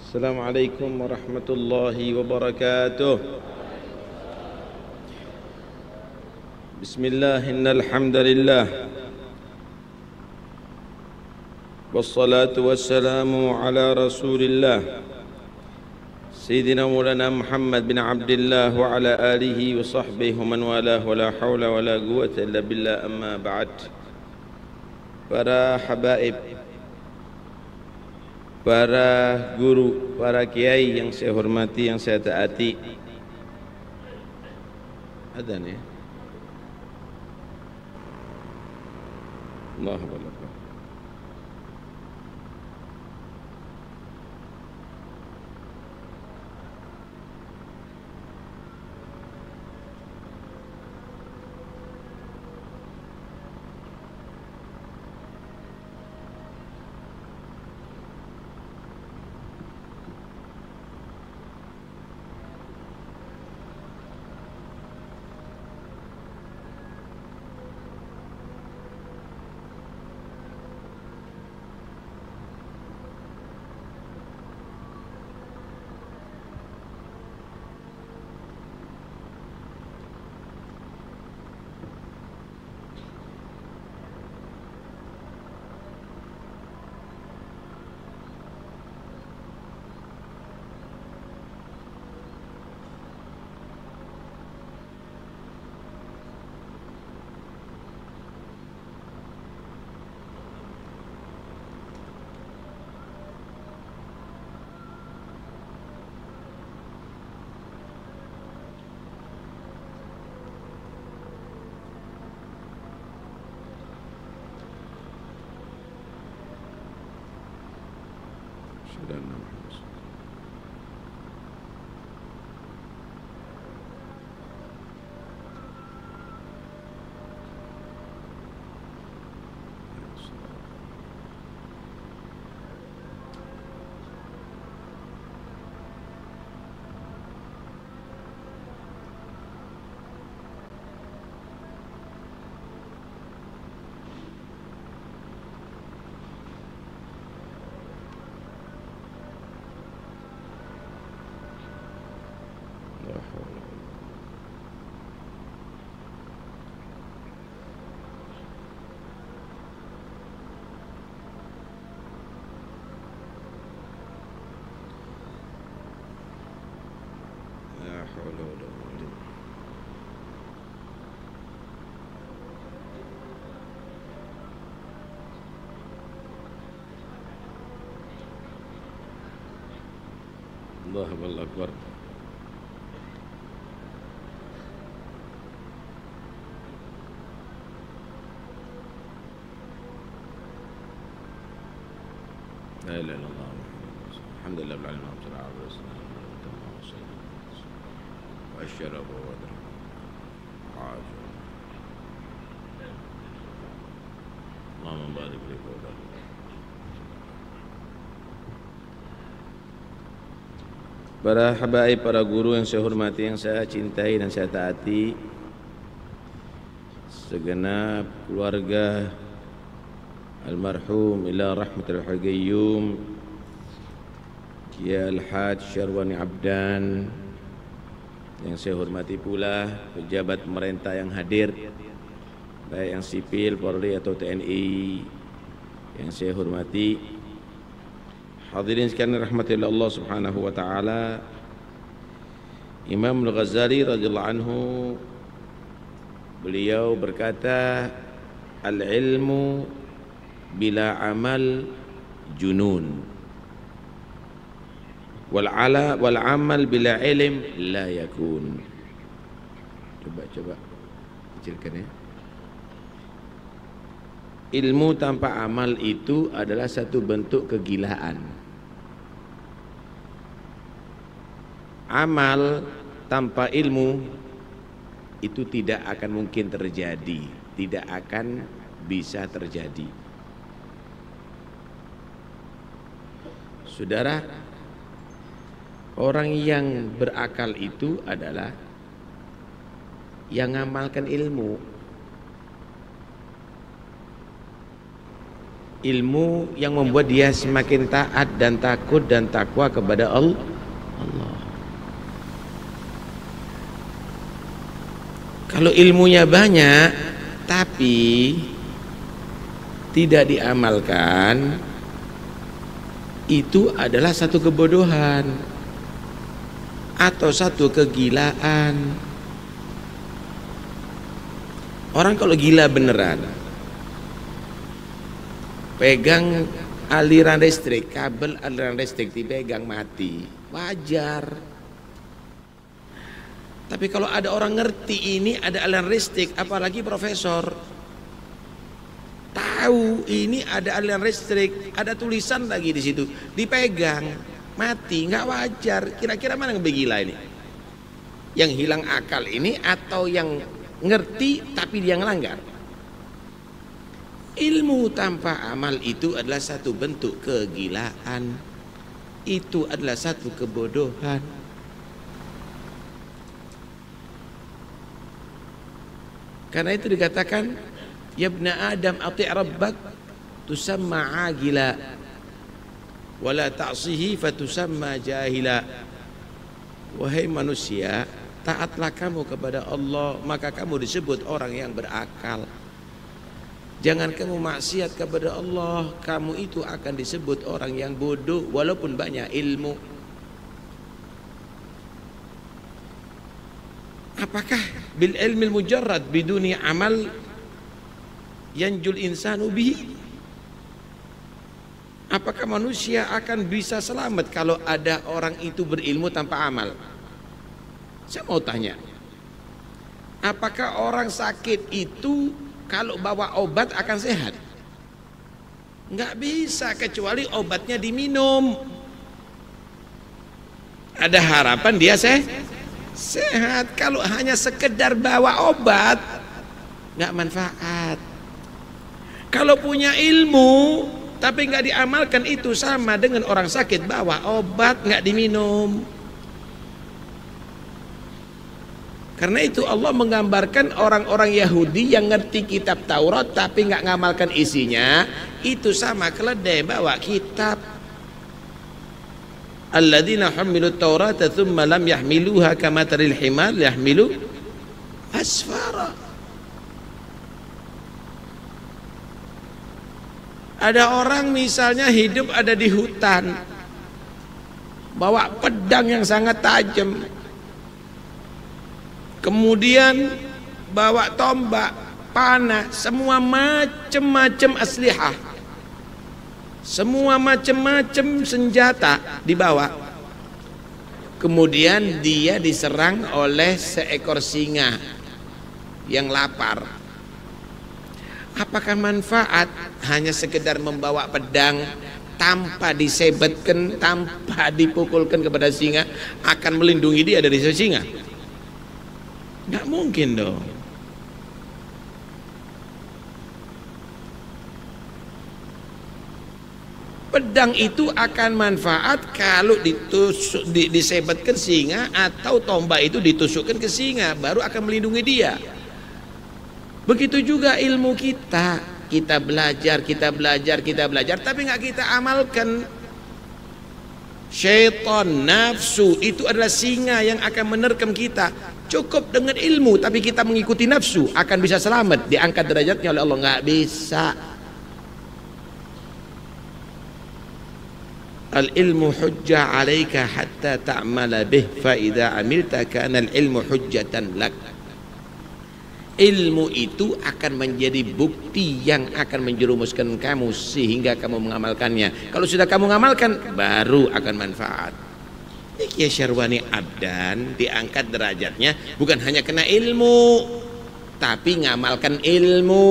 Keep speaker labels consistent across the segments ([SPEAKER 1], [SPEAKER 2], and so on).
[SPEAKER 1] السلام عليكم ورحمة الله وبركاته. بسم الله إن الحمد لله والصلاة والسلام على رسول الله سيدنا مولانا محمد بن عبد الله وعلى آله وصحبه ومن والاه ولا حول ولا قوة إلا بالله. أما بعد. Para habaib, para guru, para kiai yang saya hormati, yang saya taati. Ada nih. Allahu Akbar. Allahu Akbar. La ilaha illallah. Alhamdulillah rabbil alamin. Wassalatu wassalamu wa asyrafu wa ajr. Allahumma barik li qawli. Para habaib, para guru yang saya hormati, yang saya cintai dan saya taati, segenap keluarga almarhum ila rahmatul qayyum Kiai Al-Haj Syarwani Abdan, yang saya hormati pula pejabat pemerintah yang hadir, baik yang sipil, Polri atau TNI, yang saya hormati. Hadirin sekalian rahmatillah Allah Subhanahu wa taala. Imam Al-Ghazali radhiyallahu anhu, beliau berkata, al-ilmu bila amal junun wal amal bila ilm la yakun. Coba kecilkan ya. Ilmu tanpa amal itu adalah satu bentuk kegilaan. Amal tanpa ilmu itu tidak akan mungkin terjadi, tidak akan bisa terjadi. Saudara, orang yang berakal itu adalah yang ngamalkan ilmu. ilmu yang membuat dia semakin taat dan takut dan takwa kepada Allah. Kalau ilmunya banyak tapi tidak diamalkan, itu adalah satu kebodohan atau satu kegilaan. Orang kalau gila beneran, pegang aliran listrik, kabel aliran listrik dipegang mati, wajar. Tapi kalau ada orang ngerti ini ada aliran listrik, apalagi profesor, tahu ini ada aliran listrik, ada tulisan lagi di situ, dipegang mati, nggak wajar. Kira-kira mana yang lebih gila ini? Yang hilang akal ini atau yang ngerti tapi dia ngelanggar? Ilmu tanpa amal itu adalah satu bentuk kegilaan, itu adalah satu kebodohan. Karena itu dikatakan, ya ibna Adam ati' rabbak tusamma agila wala ta'sihi fatusamma jahila. Wahai manusia, taatlah kamu kepada Allah, maka kamu disebut orang yang berakal. Jangan kamu maksiat kepada Allah, kamu itu akan disebut orang yang bodoh walaupun banyak ilmu. Apakah bil ilmi mujarrad biduni amal yanjul insanu bihi? Apakah manusia akan bisa selamat kalau ada orang itu berilmu tanpa amal? Saya mau tanya, apakah orang sakit itu kalau bawa obat akan sehat? Nggak bisa, kecuali obatnya diminum. Ada harapan dia sehat. Kalau hanya sekedar bawa obat nggak manfaat. Kalau punya ilmu tapi nggak diamalkan, itu sama dengan orang sakit bawa obat nggak diminum. Karena itu Allah menggambarkan orang-orang Yahudi yang ngerti kitab Taurat tapi nggak ngamalkan isinya, itu sama keledai bawa kitab. Alladzina hamilut Taurata thumma lam yahmiluha kamataril himar yahmilu asfara. Ada orang misalnya hidup ada di hutan, bawa pedang yang sangat tajam, kemudian bawa tombak, panah, semua macam-macam aslihah, semua macam-macam senjata dibawa. Kemudian dia diserang oleh seekor singa yang lapar. Apakah manfaat hanya sekedar membawa pedang tanpa disebetkan, tanpa dipukulkan kepada singa akan melindungi dia dari singa? Nggak mungkin dong. Pedang itu akan manfaat kalau disebetkan singa atau tombak itu ditusukkan ke singa, baru akan melindungi dia. Begitu juga ilmu kita, kita belajar, tapi nggak kita amalkan. Syaitan, nafsu itu adalah singa yang akan menerkam kita. Cukup dengan ilmu, tapi kita mengikuti nafsu, akan bisa selamat, diangkat derajatnya oleh Allah? Nggak bisa. Al-ilmu hujjah alaika hatta ta'mala bih, fa idza amilta kana al-ilmu hujjatan lak. Ilmu itu akan menjadi bukti yang akan menjerumuskan kamu sehingga kamu mengamalkannya. Kalau sudah kamu mengamalkan, baru akan manfaat. Iki Syarwani Abdan diangkat derajatnya bukan hanya kena ilmu, tapi ngamalkan ilmu.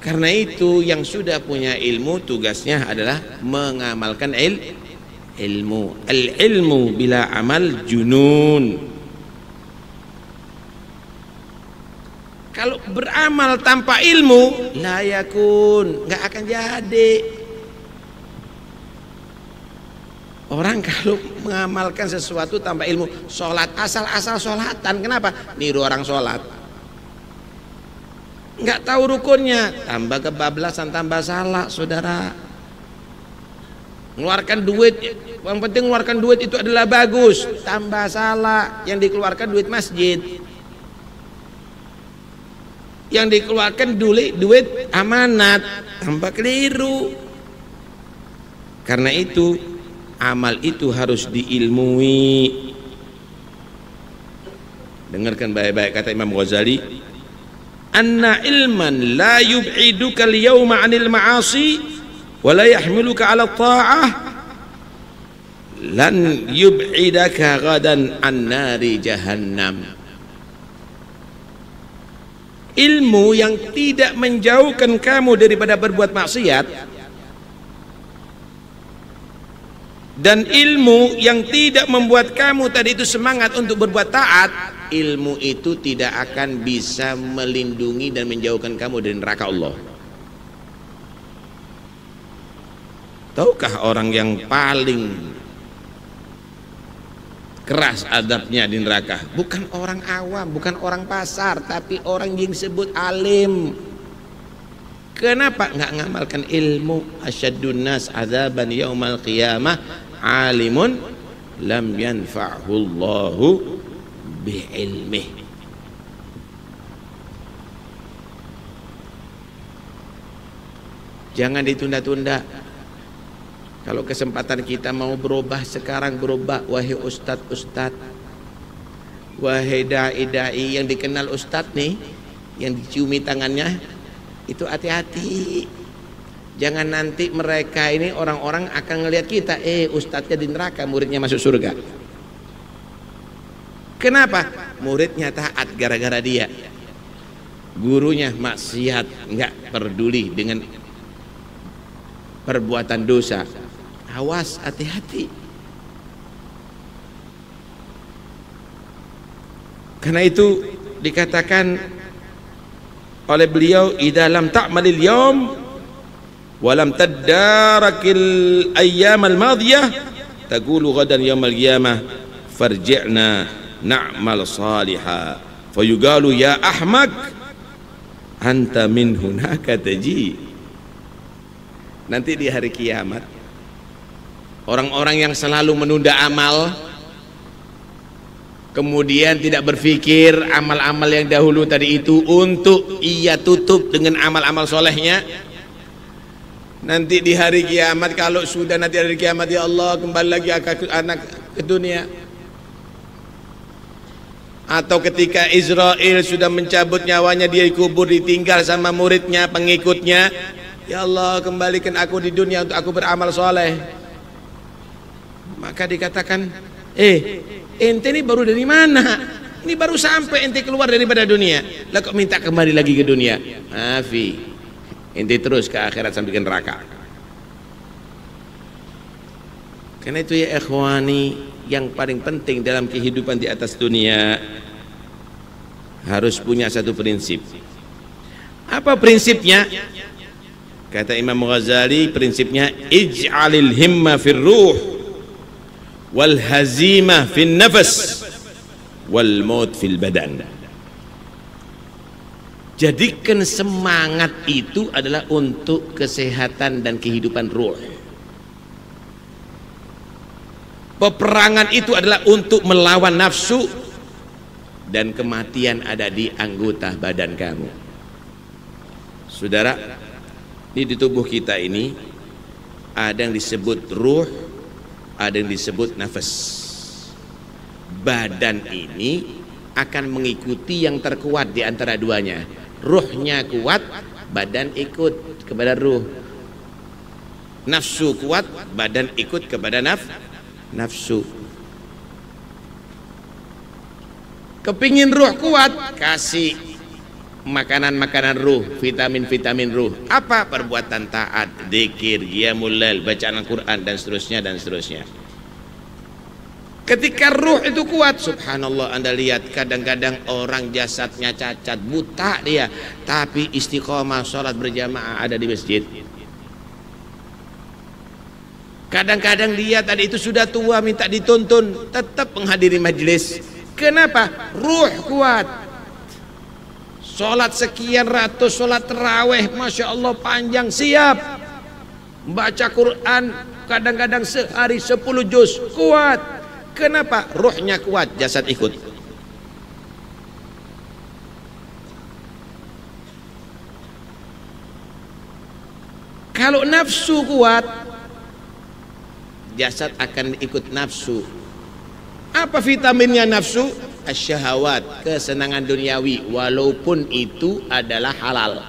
[SPEAKER 1] Karena itu yang sudah punya ilmu tugasnya adalah mengamalkan ilmu. Al-ilmu bila amal junun. Kalau beramal tanpa ilmu, la yakun, nggak akan jadi. Orang kalau mengamalkan sesuatu tanpa ilmu, sholat asal-asal sholatan, kenapa? Niru orang sholat. nggak tahu rukunnya, tambah kebablasan, tambah salah, saudara. Mengeluarkan duit, yang penting mengeluarkan duit itu adalah bagus, tambah salah. Yang dikeluarkan duit masjid, yang dikeluarkan duit amanat, tambah keliru. Karena itu amal itu harus diilmui. Dengarkan baik-baik kata Imam Ghazali, anna ilman la yub'iduka al-yawma 'anil ma'asi wa la yahmiluka 'ala ta'ah lan yub'idaka ghadan an nari jahannam. Ilmu yang tidak menjauhkan kamu daripada berbuat maksiat dan ilmu yang tidak membuat kamu tadi itu semangat untuk berbuat taat, ilmu itu tidak akan bisa melindungi dan menjauhkan kamu dari neraka Allah. Tahukah orang yang paling keras adabnya di neraka? Bukan orang awam, bukan orang pasar, tapi orang yang disebut alim. Kenapa nggak ngamalkan ilmu? Asyaddun nas azaban yaumal qiyamah alimun lam yanfa'hu Allahu bi'ilmih. Jangan ditunda-tunda. Kalau kesempatan kita mau berubah sekarang, berubah. Wahai ustadz, wahai dai-dai yang dikenal ustadz nih, yang diciumi tangannya, itu hati-hati. Jangan nanti mereka ini orang-orang akan ngelihat kita, ustadznya di neraka, muridnya masuk surga. Kenapa? Muridnya taat gara-gara dia, gurunya maksiat, nggak peduli dengan perbuatan dosa. Awas, hati-hati. Karena itu dikatakan oleh beliau, idza lam ta'malil yawm wa lam tadarakil ayyam al-madiyah taqulu ghadan yawmal qiyamah farji'na na'mal salihah fayuqalu ya ahmak anta min hunaka taji. Nanti di hari kiamat, orang-orang yang selalu menunda amal, kemudian tidak berpikir amal-amal yang dahulu tadi itu untuk ia tutup dengan amal-amal solehnya, nanti di hari kiamat, kalau sudah nanti hari kiamat, ya Allah kembali lagi anak ke dunia, atau ketika Israel sudah mencabut nyawanya, dia dikubur, ditinggal sama muridnya, pengikutnya, ya Allah kembalikan aku di dunia untuk aku beramal soleh. Maka dikatakan, ente ini baru dari mana? Ini baru sampai ente keluar daripada dunia, lah kok minta kembali lagi ke dunia? Maafi, ente terus ke akhirat sampai ke neraka. Karena itu ya ikhwani, yang paling penting dalam kehidupan di atas dunia harus punya satu prinsip. Apa prinsipnya? Kata Imam Ghazali, prinsipnya ij'alil himma fir ruh wal hazimah fin nafas wal maut fil badan. Jadikan semangat itu adalah untuk kesehatan dan kehidupan ruh. Peperangan itu adalah untuk melawan nafsu, dan kematian ada di anggota badan kamu. Saudara, di tubuh kita ini ada yang disebut ruh, ada yang disebut nafas. Badan ini akan mengikuti yang terkuat di antara duanya. Ruhnya kuat, badan ikut kepada ruh. Nafsu kuat, badan ikut kepada nafsu. Kepingin ruh kuat, kasih makanan-makanan ruh, vitamin-vitamin ruh. Apa? Perbuatan taat, dzikir, qiyamul lail, bacaan Al-Quran, dan seterusnya dan seterusnya. Ketika ruh itu kuat, subhanallah, Anda lihat kadang-kadang orang jasadnya cacat, buta dia, tapi istiqomah sholat berjamaah ada di masjid. Kadang-kadang dia tadi itu sudah tua, minta dituntun, tetap menghadiri majelis. Kenapa? Ruh kuat. Sholat sekian ratus, sholat taraweh, Masya Allah panjang, siap. Baca Quran, kadang-kadang sehari 10 juz, kuat. Kenapa? Ruhnya kuat, jasad ikut. Kalau nafsu kuat, jasad akan ikut nafsu. Apa vitaminnya nafsu? Asyahawat, kesenangan duniawi, walaupun itu adalah halal.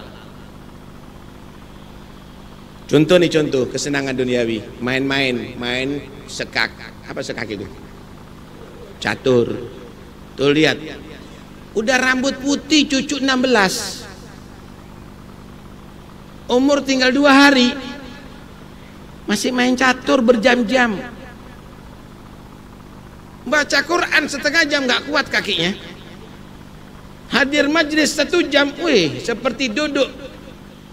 [SPEAKER 1] Contoh nih, contoh kesenangan duniawi, main sekak. Apa sekak itu? Catur. Tuh lihat, udah rambut putih cucu 16, umur tinggal 2 hari, masih main catur berjam-jam. Baca Quran setengah jam nggak kuat kakinya. Hadir majlis 1 jam, wih, seperti duduk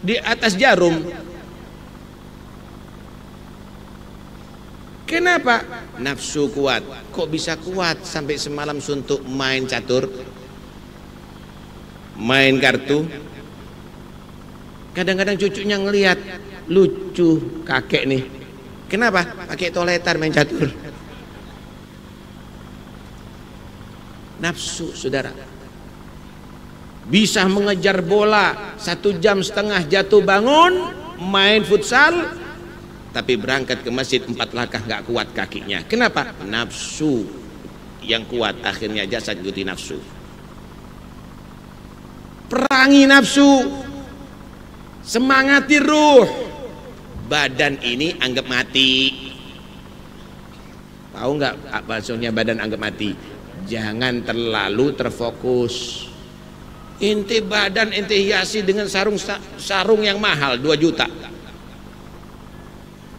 [SPEAKER 1] di atas jarum. Kenapa? Nafsu kuat. Kok bisa kuat sampai semalam suntuk main catur, main kartu? Kadang-kadang cucunya ngelihat, lucu kakek nih. Kenapa? Pakai toletan main catur. Nafsu, saudara. Bisa mengejar bola 1,5 jam jatuh bangun, main futsal, tapi berangkat ke masjid 4 langkah nggak kuat kakinya. Kenapa? Nafsu yang kuat, akhirnya jasad ikuti nafsu. Perangi nafsu, semangati ruh. Badan ini anggap mati. Tahu nggak maksudnya badan anggap mati? Jangan terlalu terfokus. Inti badan ente hiasi dengan sarung yang mahal 2 juta.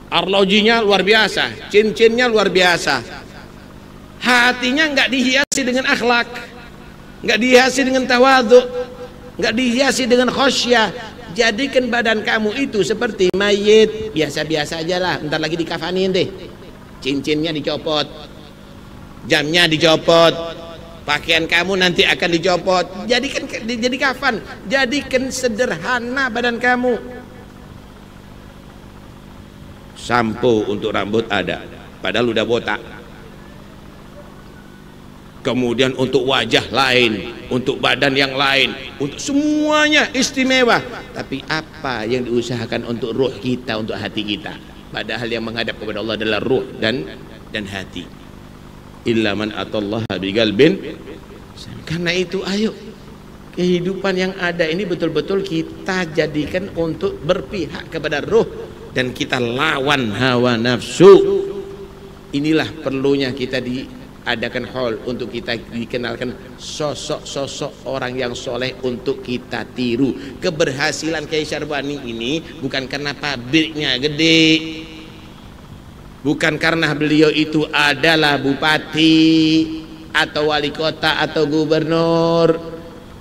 [SPEAKER 1] Arlojinya luar biasa, cincinnya luar biasa. Hatinya nggak dihiasi dengan akhlak, nggak dihiasi dengan tawadhu, nggak dihiasi dengan khosyah. Jadikan badan kamu itu seperti mayit, biasa-biasa aja lah. Bentar lagi dikafanin deh, cincinnya dicopot, jamnya dicopot, pakaian kamu nanti akan dicopot. Jadi kafan, jadikan sederhana badan kamu. Sampo untuk rambut ada, padahal udah botak. Kemudian untuk wajah lain, untuk badan yang lain, untuk semuanya istimewa. Tapi apa yang diusahakan untuk ruh kita, untuk hati kita? Padahal yang menghadap kepada Allah adalah ruh dan hati. Illa man atallaha biqalbin. Karena itu ayo, kehidupan yang ada ini betul-betul kita jadikan untuk berpihak kepada ruh, dan kita lawan hawa nafsu. Inilah perlunya kita diadakan haul, untuk kita dikenalkan sosok-sosok orang yang soleh untuk kita tiru. Keberhasilan Kiai Syarbani ini bukan karena pabriknya gede, bukan karena beliau itu adalah bupati atau wali kota atau gubernur,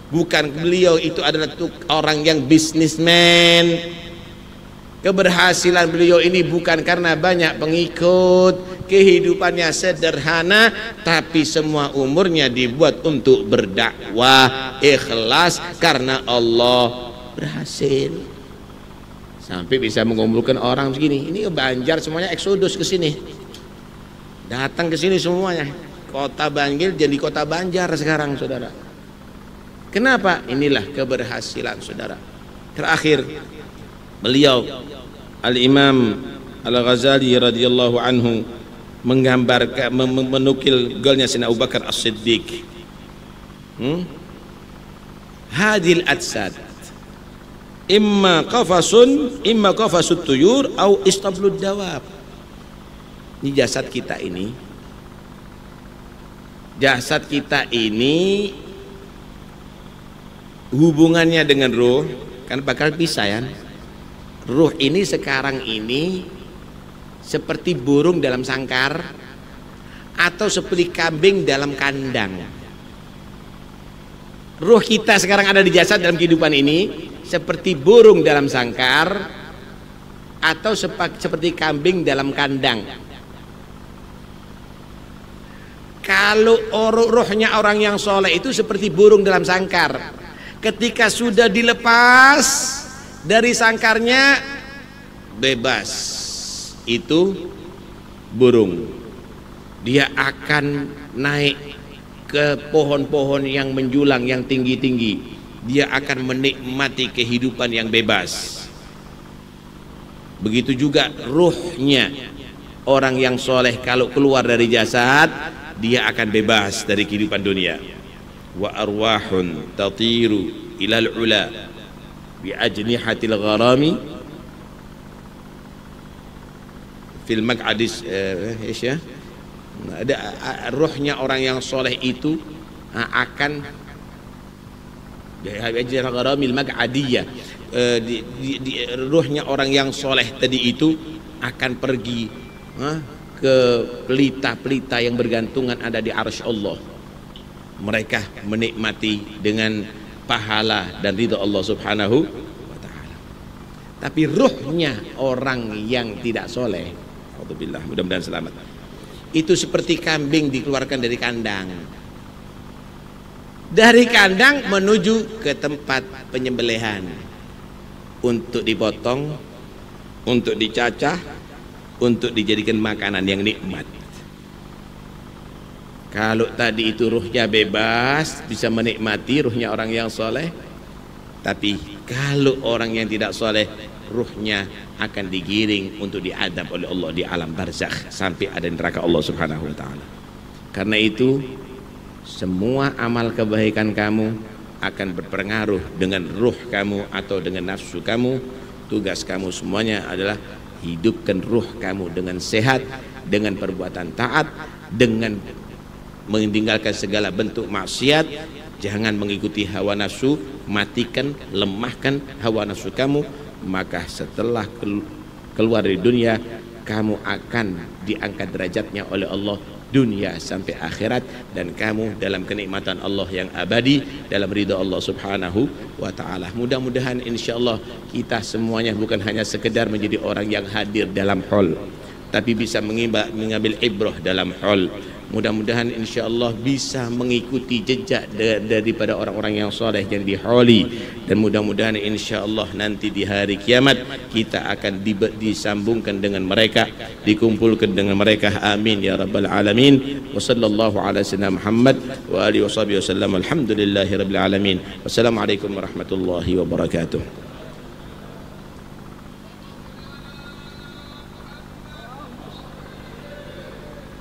[SPEAKER 1] bukan beliau itu adalah orang yang bisnismen. Keberhasilan beliau ini bukan karena banyak pengikut, kehidupannya sederhana, tapi semua umurnya dibuat untuk berdakwah, ikhlas karena Allah, berhasil. Sampai bisa mengumpulkan orang begini. Ini Banjar semuanya eksodus ke sini, datang ke sini semuanya. Kota Bangil jadi kota Banjar sekarang, saudara. Kenapa? Inilah keberhasilan, saudara. Terakhir, beliau Al-Imam Al-Ghazali radhiyallahu anhu menggambarkan, menukil golnya Sayyidina Abu Bakar As-Siddiq. Hadil atsad imma qafasut tuyur au istablud dawab. Ini jasad kita ini, hubungannya dengan ruh kan bakal pisah ya. Ruh ini sekarang ini seperti burung dalam sangkar atau seperti kambing dalam kandang. Ruh kita sekarang ada di jasad dalam kehidupan ini seperti burung dalam sangkar atau seperti kambing dalam kandang. Kalau ruhnya orang yang soleh itu seperti burung dalam sangkar. ketika sudah dilepas dari sangkarnya, bebas. Itu burung, dia akan naik ke pohon-pohon yang menjulang, yang tinggi-tinggi. Dia akan menikmati kehidupan yang bebas. Begitu juga ruhnya orang yang soleh, kalau keluar dari jasad, dia akan bebas dari kehidupan dunia. Wa arwahun tatiru ilal ula bi ajnihatil gharami fil maq'adis ya. Ada ruhnya orang yang soleh itu akan gharamil maq'adiyah, ruhnya orang yang soleh tadi itu akan pergi ke pelita-pelita yang bergantungan ada di arsy Allah. Mereka menikmati dengan pahala dan ridha Allah Subhanahu wa ta'ala. Tapi ruhnya orang yang tidak soleh, alhamdulillah, mudah-mudahan selamat, itu seperti kambing dikeluarkan dari kandang. Dari kandang menuju ke tempat penyembelihan untuk dipotong, untuk dicacah, untuk dijadikan makanan yang nikmat. Kalau tadi itu ruhnya bebas, bisa menikmati, ruhnya orang yang soleh. Tapi kalau orang yang tidak soleh, ruhnya akan digiring untuk diadab oleh Allah di alam barzakh sampai ada neraka Allah Subhanahu wa ta'ala. Karena itu semua amal kebaikan kamu akan berpengaruh dengan ruh kamu atau dengan nafsu kamu. Tugas kamu semuanya adalah hidupkan ruh kamu dengan sehat, dengan perbuatan taat, dengan meninggalkan segala bentuk maksiat. Jangan mengikuti hawa nafsu, matikan, lemahkan hawa nafsu kamu. Maka setelah keluar dari dunia, kamu akan diangkat derajatnya oleh Allah dunia sampai akhirat, dan kamu dalam kenikmatan Allah yang abadi, dalam ridha Allah Subhanahu wa ta'ala. Mudah-mudahan insyaallah kita semuanya bukan hanya sekedar menjadi orang yang hadir dalam haul, tapi bisa mengambil ibrah dalam haul. Mudah-mudahan insyaallah bisa mengikuti jejak daripada orang-orang yang soleh yang diholi, dan mudah-mudahan insyaallah nanti di hari kiamat kita akan disambungkan dengan mereka, dikumpulkan dengan mereka. Amin ya rabbal alamin. Wa sallallahu ala sayyidina Muhammad wa alihi wa sahbihi wasallam. Alhamdulillahi rabbil alamin. Wassalamualaikum warahmatullahi wabarakatuh.